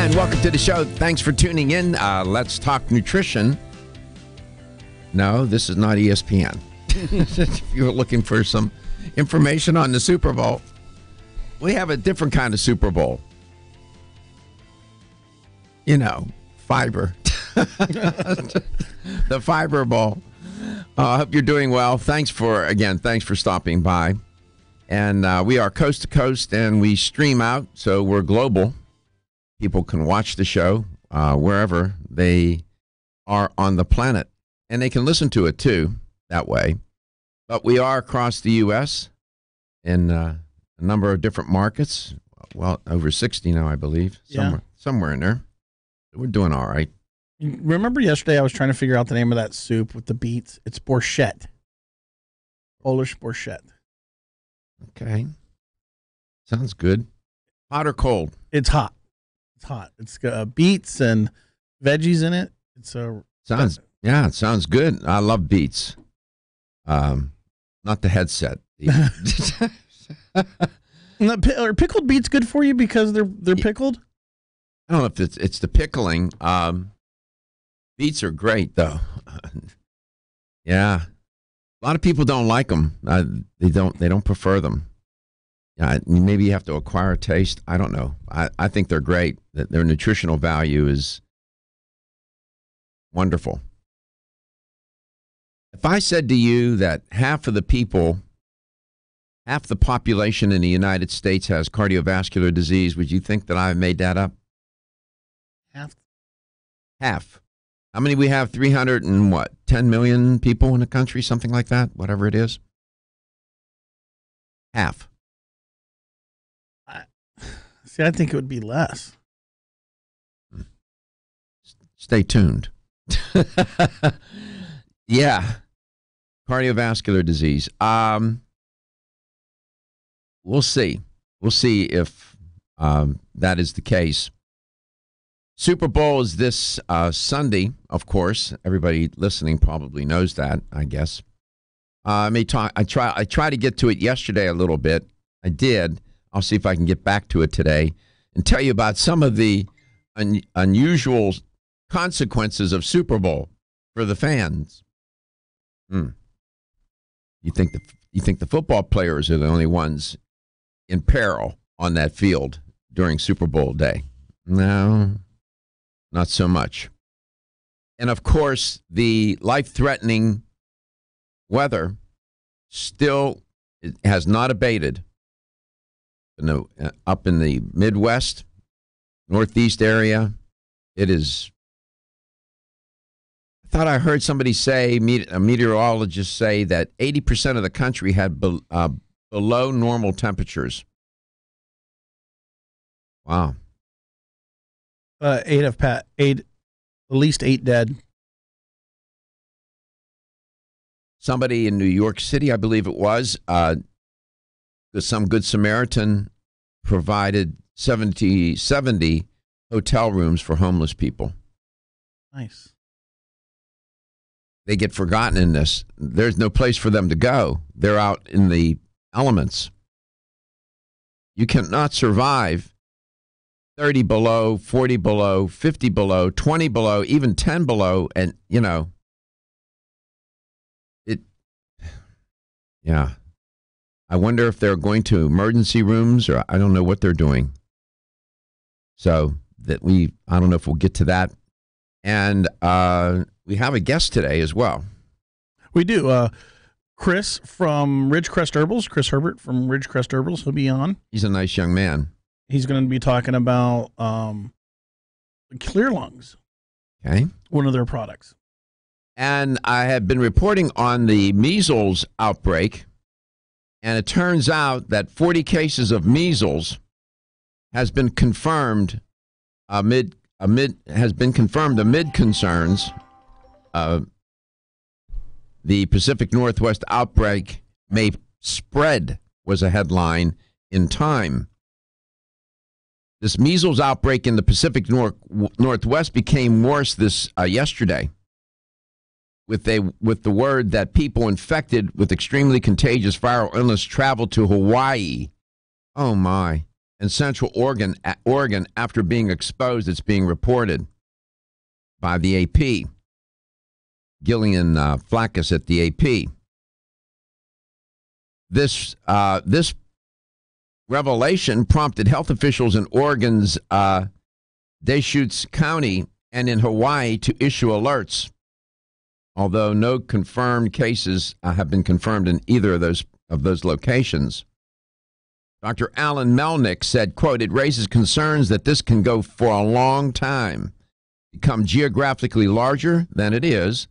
And welcome to the show. Thanks for tuning in. Let's talk nutrition. No, this is not ESPN. If you're looking for some information on the Super Bowl, we have a different kind of Super Bowl. You know, fiber. The Fiber Bowl. I hope you're doing well. Thanks for stopping by. And we are coast to coast, and we stream out, so we're global. People can watch the show wherever they are on the planet. And they can listen to it, too, that way. But we are across the U.S. in a number of different markets. Well, over 60 now, I believe. Somewhere in there. We're doing all right. Remember yesterday I was trying to figure out the name of that soup with the beets? It's borscht. Polish borscht. Okay. Sounds good. Hot or cold? It's hot. It's hot. It's got beets and veggies in it. It sounds good. I love beets. Not the headset. Are pickled beets good for you because they're pickled? I don't know if it's the pickling. Beets are great though. Yeah, a lot of people don't like them. They don't prefer them. Maybe you have to acquire a taste. I don't know. I think they're great. Their nutritional value is wonderful. If I said to you that half the population in the United States has cardiovascular disease, would you think that I made that up? Half. How many we have? 10 million people in the country, something like that, whatever it is. Half. I think it would be less. Stay tuned. Yeah. Cardiovascular disease. We'll see. We'll see if that is the case. Super Bowl is this Sunday, of course. Everybody listening probably knows that, I guess. I tried to get to it yesterday a little bit. I did. I'll see if I can get back to it today and tell you about some of the unusual consequences of Super Bowl for the fans. You think the football players are the only ones in peril on that field during Super Bowl day? No, not so much. And of course, the life-threatening weather still has not abated. Up in the Midwest, Northeast area, it is. I thought I heard somebody say, a meteorologist say, that 80% of the country had below normal temperatures. Wow. At least 8 dead. Somebody in New York City, I believe it was, some Good Samaritan provided 70 hotel rooms for homeless people. Nice. They get forgotten in this. There's no place for them to go. They're out in the elements. You cannot survive 30 below, 40 below, 50 below, 20 below, even 10 below, and, yeah. I wonder if they're going to emergency rooms, or I don't know what they're doing. So I don't know if we'll get to that. And we have a guest today as well. We do. Chris from Ridgecrest Herbals, Chris Herbert from Ridgecrest Herbals, he'll be on. He's a nice young man. He's going to be talking about Clear Lungs. Okay. One of their products. And I have been reporting on the measles outbreak. And it turns out that 40 cases of measles has been confirmed amid concerns. The Pacific Northwest outbreak may spread was a headline in Time. This measles outbreak in the Pacific Northwest became worse yesterday. With the word that people infected with extremely contagious viral illness traveled to Hawaii. Oh, my. in Central Oregon after being exposed. It's being reported by the AP. Gillian Flaccus at the AP. This revelation prompted health officials in Oregon's Deschutes County and in Hawaii to issue alerts, although no confirmed cases have been confirmed in either of those locations. Dr. Alan Melnick said, quote, "It raises concerns that this can go for a long time, become geographically larger than it is,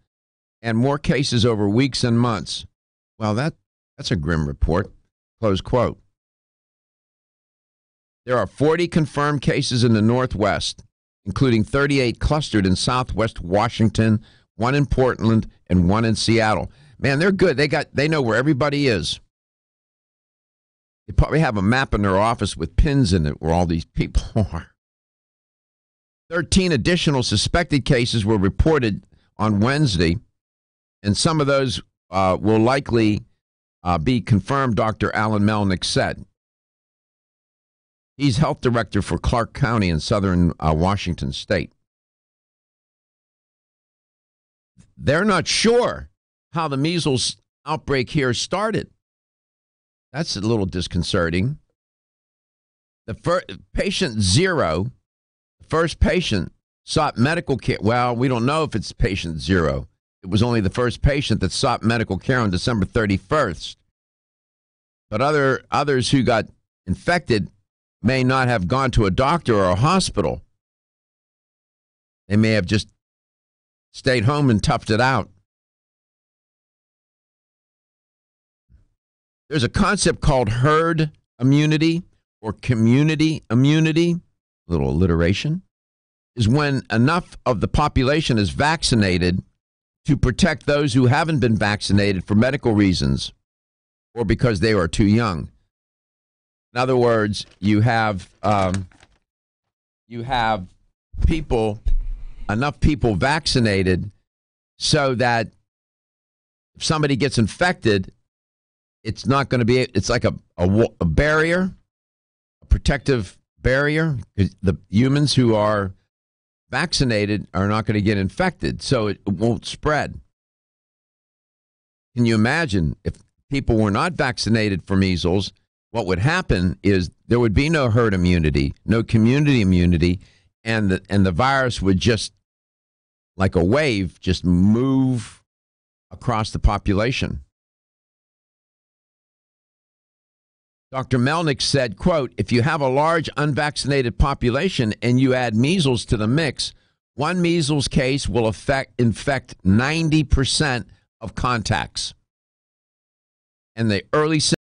and more cases over weeks and months." Well, that's a grim report, close quote. There are 40 confirmed cases in the Northwest, including 38 clustered in Southwest Washington, one in Portland, and one in Seattle. Man, they're good. They know where everybody is. They probably have a map in their office with pins in it where all these people are. 13 additional suspected cases were reported on Wednesday, and some of those will likely be confirmed, Dr. Alan Melnick said. He's health director for Clark County in southern Washington state. They're not sure how the measles outbreak here started. That's a little disconcerting. The patient zero, the first patient, sought medical care. Well, we don't know if it's patient zero. It was only the first patient that sought medical care on December 31st. But others who got infected may not have gone to a doctor or a hospital. They may have just stayed home and toughed it out. There's a concept called herd immunity or community immunity, a little alliteration, is when enough of the population is vaccinated to protect those who haven't been vaccinated for medical reasons or because they are too young. In other words, you have enough people vaccinated so that if somebody gets infected, it's not going to be, it's like a barrier, a protective barrier. The humans who are vaccinated are not going to get infected, so it won't spread. Can you imagine if people were not vaccinated for measles? What would happen is there would be no herd immunity, no community immunity, and the virus would just, like a wave, just move across the population. Dr. Melnick said, quote, "If you have a large unvaccinated population and you add measles to the mix, one measles case will infect 90% of contacts. And the early symptoms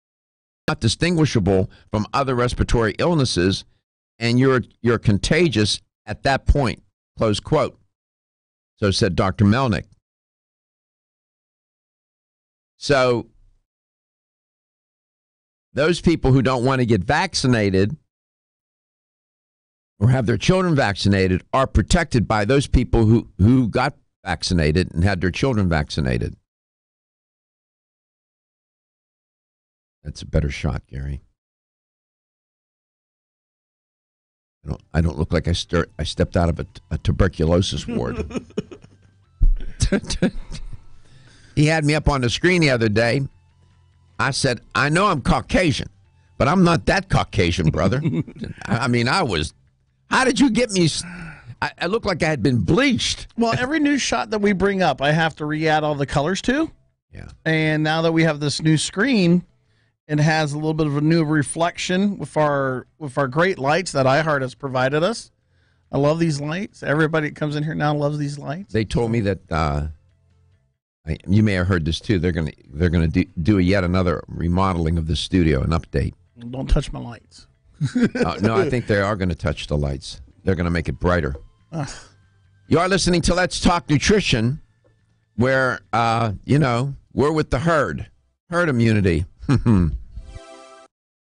are not distinguishable from other respiratory illnesses, and you're contagious at that point," close quote. So said Dr. Melnick. So those people who don't want to get vaccinated or have their children vaccinated are protected by those people who got vaccinated and had their children vaccinated. That's a better shot, Gary. I don't look like I stepped out of a tuberculosis ward. He had me up on the screen the other day. I said, "I know I'm Caucasian, but I'm not that Caucasian, brother." I mean, how did you get me? I looked like I had been bleached. Well, every new shot that we bring up, I have to re-add all the colors to. Yeah. And now that we have this new screen, it has a little bit of a new reflection with our great lights that iHeart has provided us. I love these lights. Everybody that comes in here now loves these lights. They told me that you may have heard this too. They're gonna do yet another remodeling of the studio, an update. Don't touch my lights. No, I think they are going to touch the lights. They're going to make it brighter. You are listening to Let's Talk Nutrition, where we're with the herd immunity.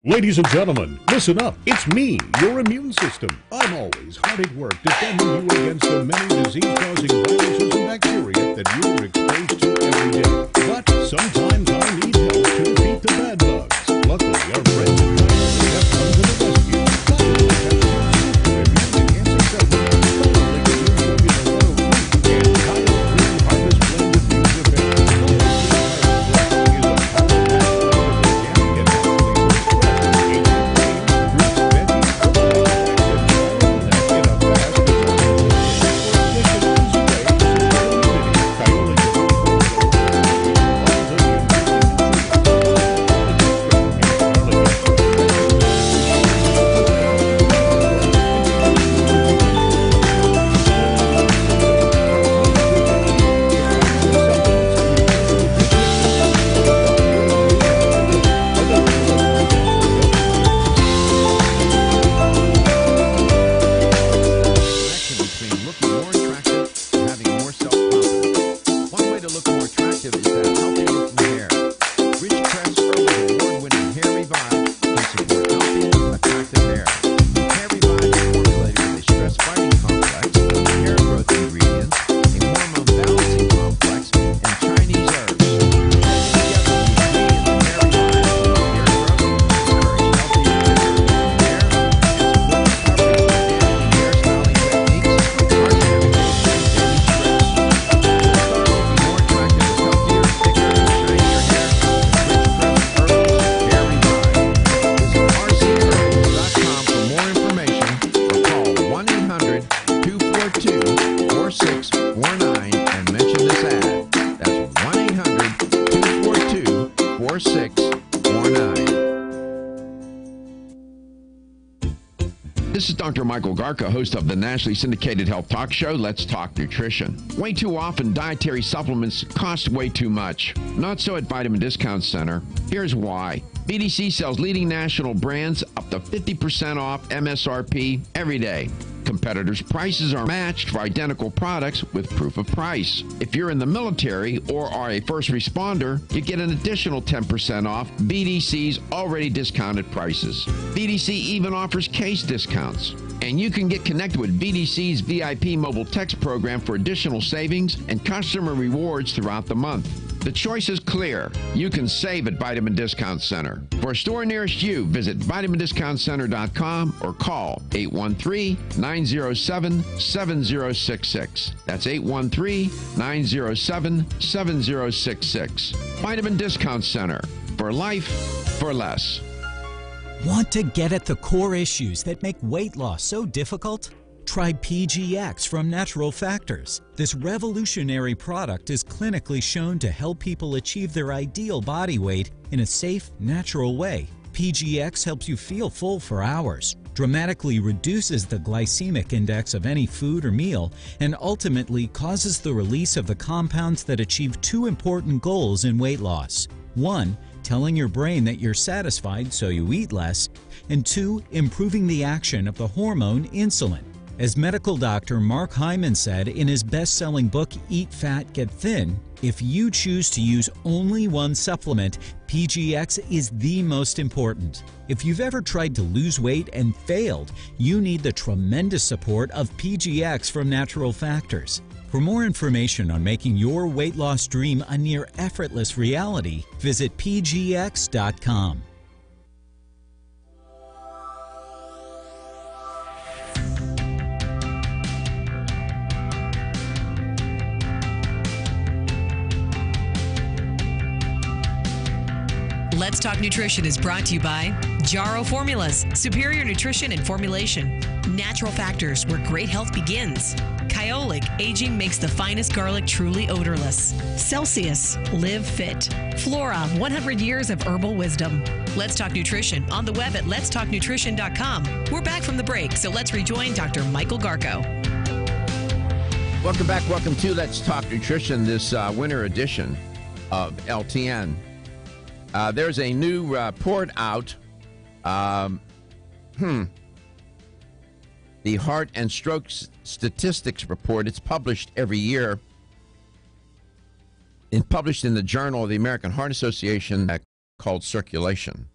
Ladies and gentlemen, listen up. It's me, your immune system. I'm always hard at work defending you against the many disease-causing viruses and bacteria that you're exposed to every day. But sometimes I need help to defeat the bad bugs. Luckily, our friends at Dynasty have come to the rescue. This is Dr. Michael Garka, host of the nationally syndicated health talk show, Let's Talk Nutrition. Way too often, dietary supplements cost way too much. Not so at Vitamin Discount Center. Here's why. BDC sells leading national brands up to 50% off MSRP every day. Competitors' prices are matched for identical products with proof of price. If you're in the military or are a first responder, you get an additional 10% off BDC's already discounted prices. BDC even offers case discounts. And you can get connected with BDC's VIP mobile text program for additional savings and customer rewards throughout the month. The choice is clear. You can save at Vitamin Discount Center. For a store nearest you, visit vitamindiscountcenter.com or call 813-907-7066. That's 813-907-7066. Vitamin Discount Center. For life, for less. Want to get at the core issues that make weight loss so difficult? Try PGX from Natural Factors. This revolutionary product is clinically shown to help people achieve their ideal body weight in a safe, natural way. PGX helps you feel full for hours, dramatically reduces the glycemic index of any food or meal, and ultimately causes the release of the compounds that achieve two important goals in weight loss. 1, telling your brain that you're satisfied so you eat less, and 2, improving the action of the hormone insulin. As medical doctor Mark Hyman said in his best-selling book, Eat Fat, Get Thin, if you choose to use only one supplement, PGX is the most important. If you've ever tried to lose weight and failed, you need the tremendous support of PGX from Natural Factors. For more information on making your weight loss dream a near effortless reality, visit pgx.com. Let's Talk Nutrition is brought to you by Jarrow Formulas, superior nutrition and formulation. Natural Factors, where great health begins. Kyolic, aging makes the finest garlic truly odorless. Celsius, live fit. Flora, 100 years of herbal wisdom. Let's Talk Nutrition on the web at letstalknutrition.com. We're back from the break, so let's rejoin Dr. Michael Garko. Welcome back. Welcome to Let's Talk Nutrition, this winter edition of LTN. There's a new report out. The Heart and Stroke Statistics Report. It's published every year. It's published in the Journal of the American Heart Association called Circulation.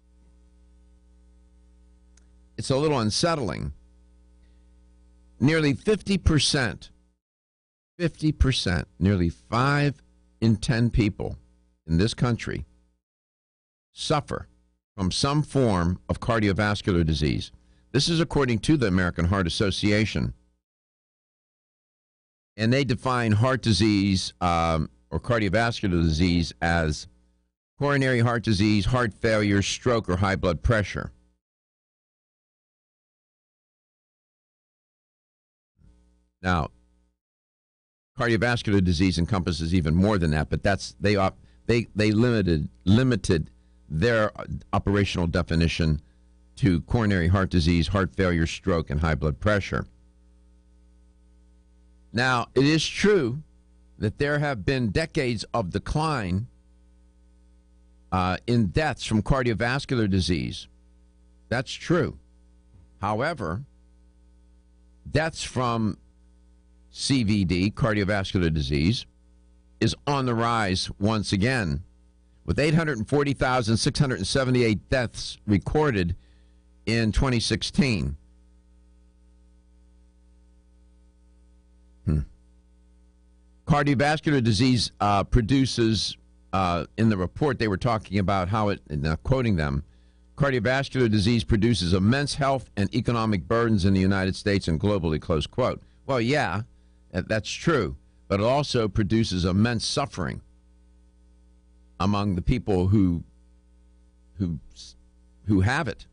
It's a little unsettling. Nearly 50%, nearly 5 in 10 people in this country suffer from some form of cardiovascular disease. This is according to the American Heart Association. And they define heart disease or cardiovascular disease as coronary heart disease, heart failure, stroke, or high blood pressure. Now, cardiovascular disease encompasses even more than that, but they limited their operational definition to coronary heart disease, heart failure, stroke, and high blood pressure. Now, it is true that there have been decades of decline in deaths from cardiovascular disease. That's true. However, deaths from CVD, cardiovascular disease, is on the rise once again, with 840,678 deaths recorded in 2016. Cardiovascular disease produces, in the report they were talking about how it, quoting them, cardiovascular disease produces immense health and economic burdens in the United States and globally, close quote. Well, yeah, that's true, but it also produces immense suffering among the people who have it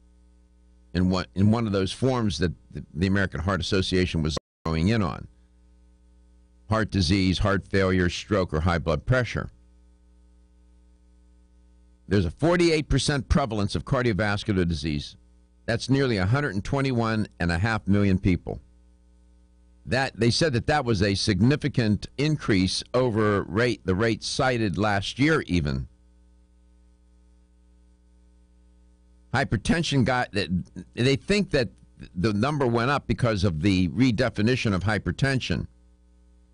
in one of those forms that the American Heart Association was going in on: heart disease, heart failure, stroke, or high blood pressure. There's a 48% prevalence of cardiovascular disease That's nearly 121.5 million people. That they said that was a significant increase over the rate cited last year even. Hypertension they think that the number went up because of the redefinition of hypertension.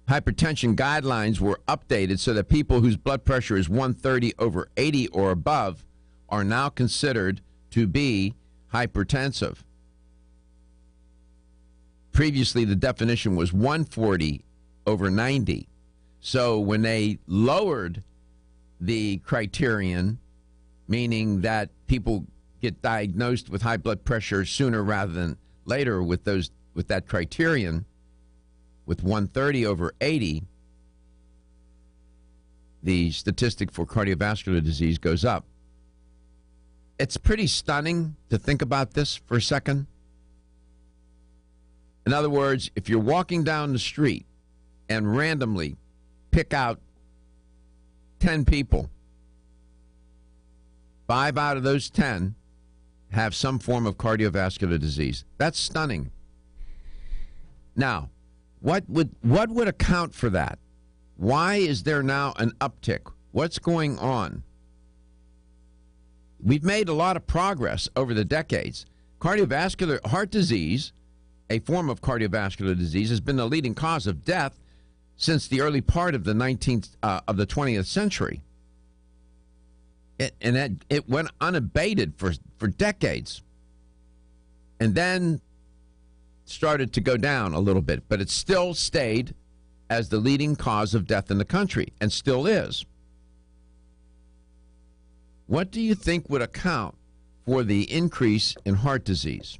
Hypertension guidelines were updated so that people whose blood pressure is 130/80 or above are now considered to be hypertensive. Previously, the definition was 140/90. So when they lowered the criterion, meaning that people get diagnosed with high blood pressure sooner rather than later with that criterion, with 130/80, the statistic for cardiovascular disease goes up. It's pretty stunning to think about this for a second. In other words, if you're walking down the street and randomly pick out 10 people, 5 out of those 10 have some form of cardiovascular disease. That's stunning. Now, what would account for that? Why is there now an uptick? What's going on? We've made a lot of progress over the decades. Cardiovascular heart disease, a form of cardiovascular disease, has been the leading cause of death since the early part of the 20th century. It went unabated for decades, and then started to go down a little bit, but it still stayed as the leading cause of death in the country, and still is. What do you think would account for the increase in heart disease?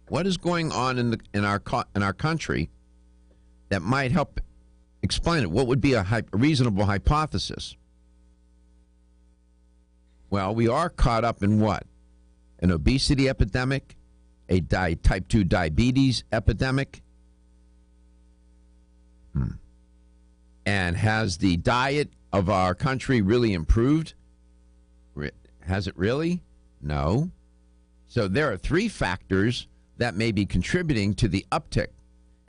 What is going on in our country that might help explain it? What would be a reasonable hypothesis? Well, we are caught up in what? An obesity epidemic, a type 2 diabetes epidemic. And has the diet of our country really improved? Has it really? No. So there are 3 factors that may be contributing to the uptick.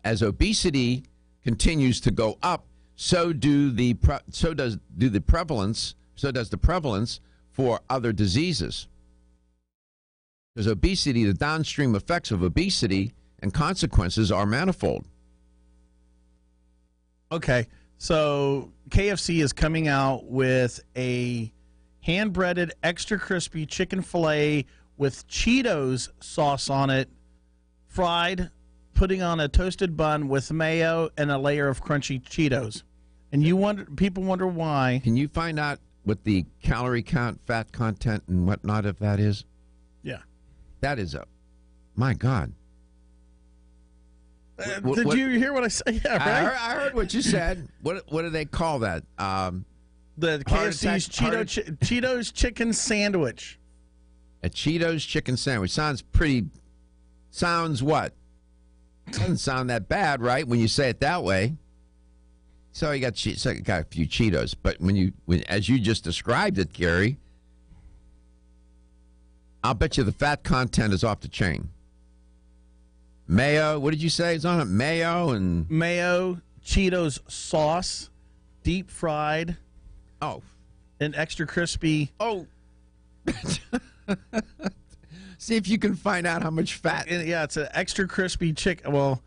As obesity continues to go up, so does the prevalence for other diseases. Because obesity, the downstream effects of obesity and consequences are manifold. Okay, so KFC is coming out with a hand-breaded, extra crispy chicken filet with Cheetos sauce on it, fried, putting on a toasted bun with mayo and a layer of crunchy Cheetos. And people wonder why. Can you find out what the calorie count, fat content, and whatnot of that is? Yeah. That is my God. Did you hear what I said? Yeah, right? I heard what you said. What do they call that? The KFC's Cheetos chicken sandwich. A Cheetos chicken sandwich. Sounds what? Doesn't sound that bad, right? When you say it that way. So you got a few Cheetos, but as you just described it, Gary, I'll bet you the fat content is off the chain. Mayo, what did you say? It's on it. Mayo, Cheetos sauce, deep fried. Oh, and extra crispy. Oh. See if you can find out how much fat. Yeah, it's an extra crispy chicken. Well.